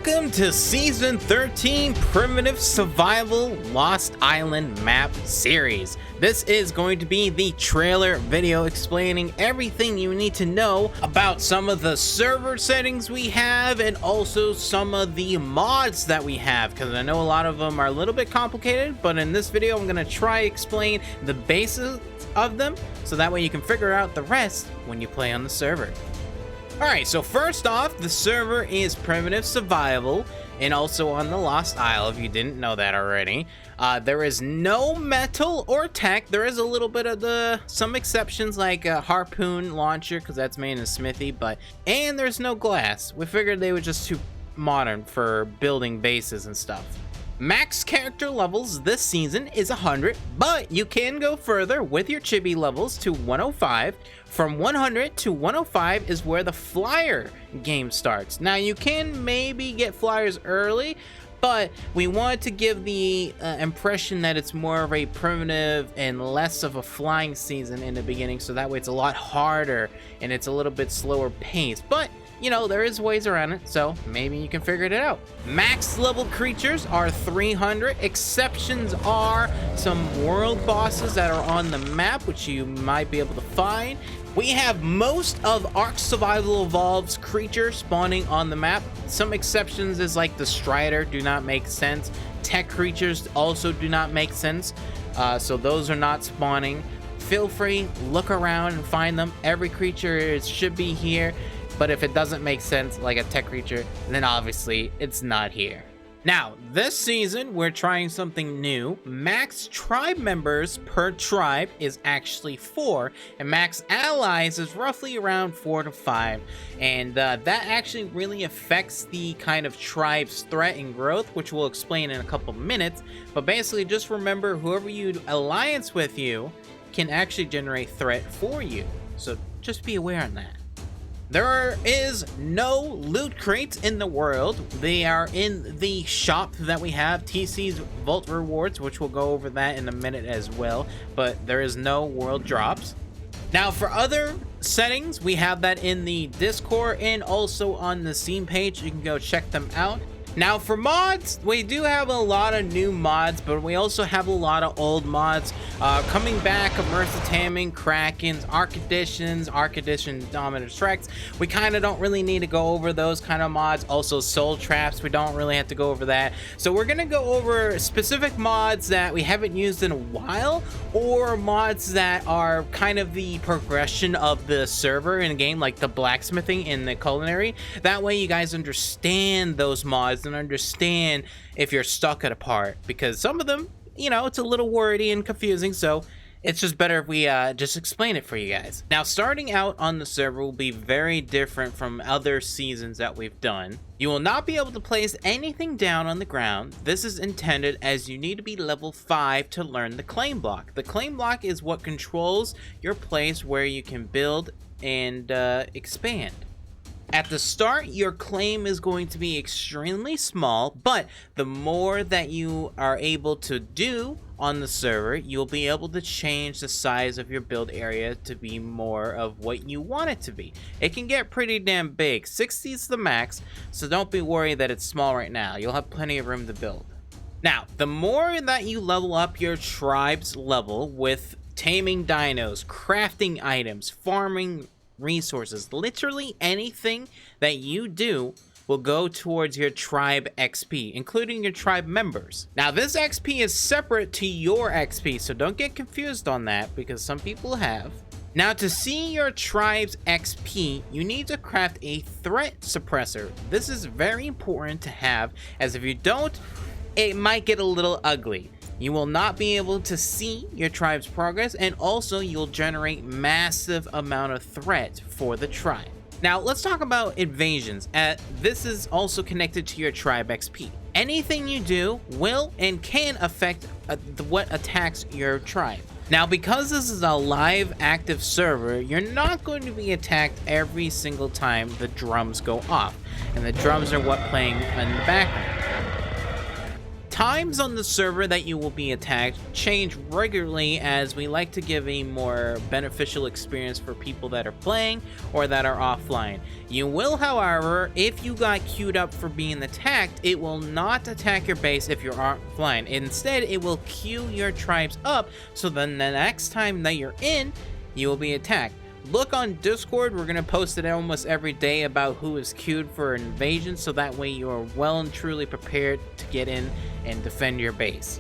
Welcome to Season 13 Primitive Survival Lost Island Map Series. This is going to be the trailer video explaining everything you need to know about some of the server settings we have and also some of the mods that we have, because I know a lot of them are a little bit complicated, but in this video I'm going to try explain the basics of them so that way you can figure out the rest when you play on the server. Alright, so first off, the server is Primitive Survival, and also on the Lost Isle, if you didn't know that already. There is no metal or tech. There is a little bit of some exceptions like a harpoon launcher, because that's made in Smithy, and there's no glass. We figured they were just too modern for building bases and stuff. Max character levels this season is 100, but you can go further with your chibi levels to 105. From 100 to 105 is where the flyer game starts. Now you can maybe get flyers early, but we wanted to give the impression that it's more of a primitive and less of a flying season in the beginning, so that way it's a lot harder and it's a little bit slower pace. But you know, there is ways around it, so maybe you can figure it out. Max level creatures are 300. Exceptions are some world bosses that are on the map, which you might be able to find. We have most of ARK Survival Evolved's creatures spawning on the map. Some exceptions is like the Strider do not make sense. Tech creatures also do not make sense, so those are not spawning. Feel free, look around and find them. Every creature should be here. But if it doesn't make sense, like a tech creature, then obviously it's not here. Now, this season, we're trying something new. Max tribe members per tribe is actually 4, and max allies is roughly around 4 to 5. And that actually really affects the kind of tribe's threat and growth, which we'll explain in a couple minutes. But basically, just remember, whoever you alliance with you can actually generate threat for you. So just be aware on that. There is no loot crates in the world. They are in the shop that we have, TC's Vault Rewards, which we'll go over that in a minute as well, but there is no world drops. Now for other settings, we have that in the Discord and also on the Steam page. You can go check them out. Now for mods, we do have a lot of new mods, but we also have a lot of old mods. Coming back, Immersive Taming, Krakens, ARK Edition Dominant Tracks. We kind of don't really need to go over those kind of mods. Also Soul Traps, we don't really have to go over that. So we're going to go over specific mods that we haven't used in a while, or mods that are kind of the progression of the server in a game, like the blacksmithing and the culinary. That way you guys understand those mods and understand if you're stuck at a part, because some of them, you know, it's a little wordy and confusing, so it's just better if we just explain it for you guys. Now, starting out on the server will be very different from other seasons that we've done. You will not be able to place anything down on the ground. This is intended as you need to be level 5 to learn the claim block. The claim block is what controls your place where you can build and expand. At the start, your claim is going to be extremely small, but the more that you are able to do on the server, you'll be able to change the size of your build area to be more of what you want it to be. It can get pretty damn big. 60 is the max, so don't be worried that it's small right now. You'll have plenty of room to build. Now, the more that you level up your tribe's level with taming dinos, crafting items, farming resources, literally anything that you do will go towards your tribe XP, including your tribe members. Now this XP is separate to your XP, so don't get confused on that, because some people have. Now to see your tribe's XP, you need to craft a threat suppressor. This is very important to have, as if you don't, it might get a little ugly. You will not be able to see your tribe's progress, and also you'll generate massive amount of threat for the tribe. Now let's talk about invasions. This is also connected to your tribe XP. Anything you do will and can affect what attacks your tribe. Now because this is a live active server, you're not going to be attacked every single time the drums go off, and the drums are what playing in the background. Times on the server that you will be attacked change regularly, as we like to give a more beneficial experience for people that are playing or that are offline. You will, however, if you got queued up for being attacked, it will not attack your base if you're offline. Instead, it will queue your tribes up, so then the next time that you're in, you will be attacked. Look on Discord, we're going to post it almost every day about who is queued for an invasion, so that way you are well and truly prepared to get in and defend your base.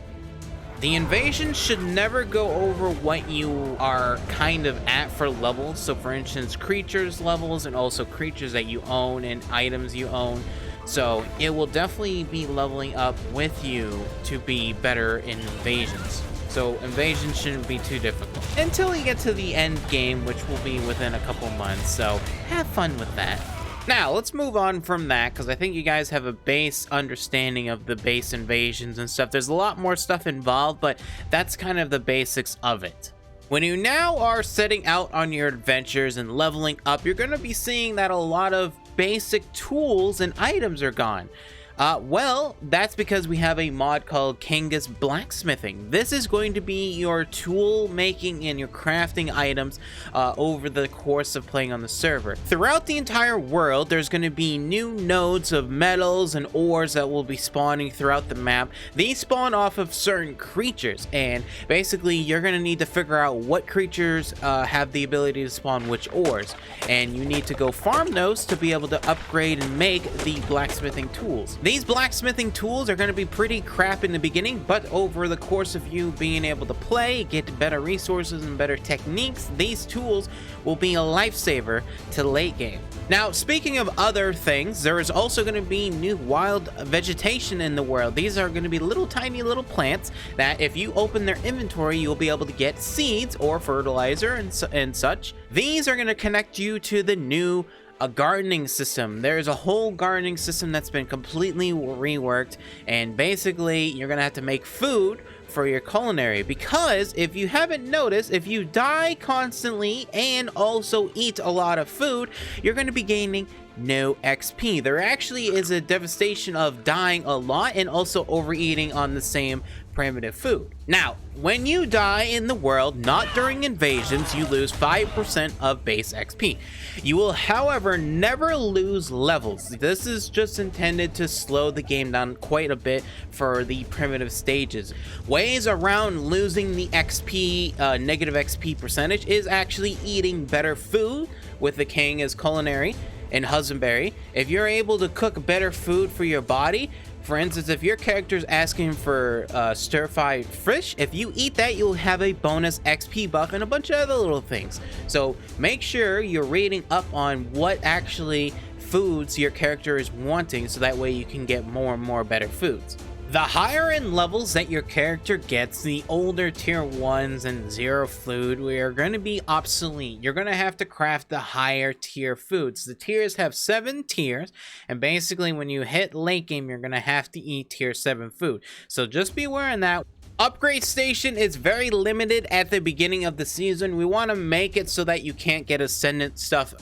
The invasion should never go over what you are kind of at for levels. So for instance, creatures levels and also creatures that you own and items you own. So it will definitely be leveling up with you to be better in invasions. So invasion shouldn't be too difficult until you get to the end game, which will be within a couple months. So have fun with that. Now, let's move on from that, because I think you guys have a base understanding of the base invasions and stuff. There's a lot more stuff involved, but that's kind of the basics of it. When you now are setting out on your adventures and leveling up, you're going to be seeing that a lot of basic tools and items are gone. Well, that's because we have a mod called Kanga's Blacksmithing. This is going to be your tool making and your crafting items over the course of playing on the server. Throughout the entire world, there's going to be new nodes of metals and ores that will be spawning throughout the map. These spawn off of certain creatures, and basically you're going to need to figure out what creatures have the ability to spawn which ores, and you need to go farm those to be able to upgrade and make the blacksmithing tools. These blacksmithing tools are going to be pretty crap in the beginning, but over the course of you being able to play, get better resources and better techniques, these tools will be a lifesaver to late game. Now, speaking of other things, there is also going to be new wild vegetation in the world. These are going to be little tiny little plants that if you open their inventory, you'll be able to get seeds or fertilizer and such. These are going to connect you to the new gardening system. There's a whole gardening system that's been completely reworked, and basically you're gonna have to make food for your culinary, because if you haven't noticed, if you die constantly and also eat a lot of food, you're going to be gaining no XP. There actually is a devastation of dying a lot and overeating overeating on the same primitive food. Now, when you die in the world, not during invasions, you lose 5% of base XP. You will, however, never lose levels. This is just intended to slow the game down quite a bit for the primitive stages. Ways around losing the XP, negative XP percentage, is actually eating better food with the king as culinary and husbandry. If you're able to cook better food for your body, for instance, if your character's asking for stir-fried fish, if you eat that, you'll have a bonus XP buff and a bunch of other little things. So make sure you're reading up on what actually foods your character is wanting, so that way you can get more and more better foods. The higher end levels that your character gets, the older tier 1s and 0 food, we are going to be obsolete. You're going to have to craft the higher tier foods. The tiers have 7 tiers, and basically when you hit late game, you're going to have to eat tier 7 food. So just be aware of that. Upgrade station is very limited at the beginning of the season. We want to make it so that you can't get ascendant stuff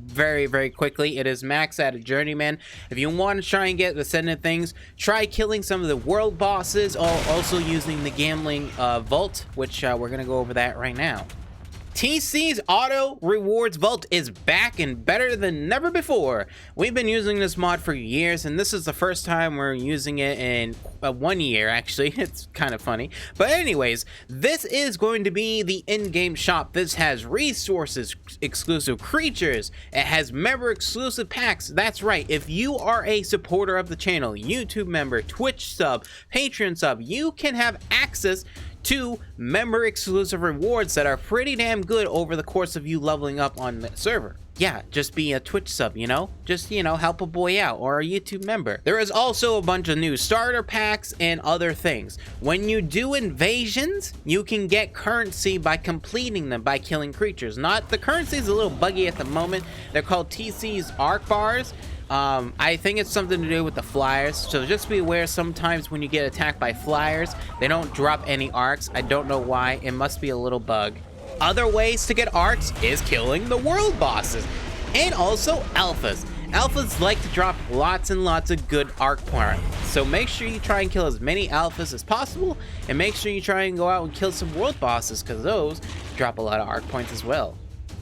very quickly. It is max at a journeyman. If you want to try and get ascendant things, try killing some of the world bosses, or also using the gambling vault, which we're gonna go over that right now. TC's Auto Rewards Vault is back and better than never before. We've been using this mod for years, and this is the first time we're using it in 1 year, actually. It's kind of funny. But anyways, this is going to be the in-game shop. This has resources, exclusive creatures. It has member exclusive packs. That's right. If you are a supporter of the channel, YouTube member, Twitch sub, Patreon sub, you can have access to member exclusive rewards that are pretty damn good over the course of you leveling up on the server. Yeah, just be a Twitch sub, you know? Just, you know, help a boy out, or a YouTube member. There is also a bunch of new starter packs and other things. When you do invasions, you can get currency by completing them, by killing creatures. The currency is a little buggy at the moment. They're called TC's ARK bars. I think it's something to do with the flyers, so just be aware sometimes when you get attacked by flyers, they don't drop any arcs. I don't know why. It must be a little bug. Other ways to get arcs is killing the world bosses and also alphas. Alphas like to drop lots and lots of good ARK points, so make sure you try and kill as many alphas as possible, and make sure you try and go out and kill some world bosses, because those drop a lot of ARK points as well.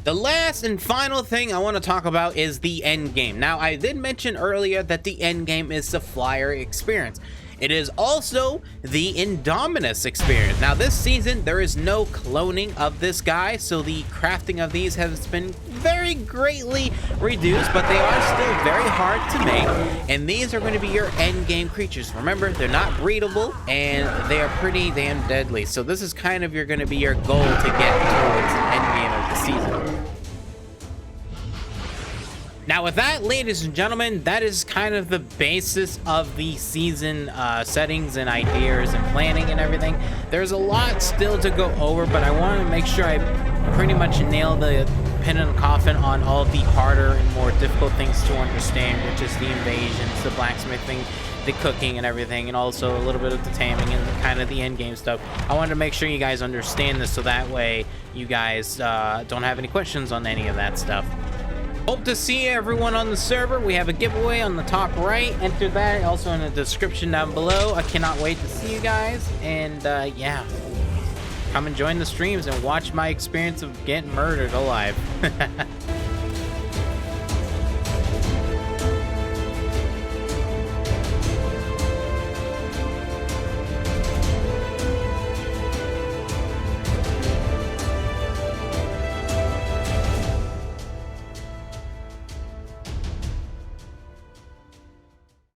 The last and final thing I want to talk about is the end game. Now, I did mention earlier that the end game is the flyer experience. It is also the Indominus experience. Now, this season, there is no cloning of this guy, so the crafting of these has been very greatly reduced, but they are still very hard to make, and these are going to be your end game creatures. Remember, they're not breedable, and they are pretty damn deadly, so this is kind of going to be your goal to get towards the end game of the season. Now with that, ladies and gentlemen, that is kind of the basis of the season settings and ideas and planning and everything. There's a lot still to go over, but I want to make sure I pretty much nail the pin in the coffin on all the harder and more difficult things to understand, which is the invasions, the blacksmithing, the cooking and everything, and also a little bit of the taming and kind of the end game stuff. I wanted to make sure you guys understand this so that way you guys don't have any questions on any of that stuff. Hope to see everyone on the server. We have a giveaway on the top right. Enter that also in the description down below. I cannot wait to see you guys. And yeah, come and join the streams and watch my experience of getting murdered alive.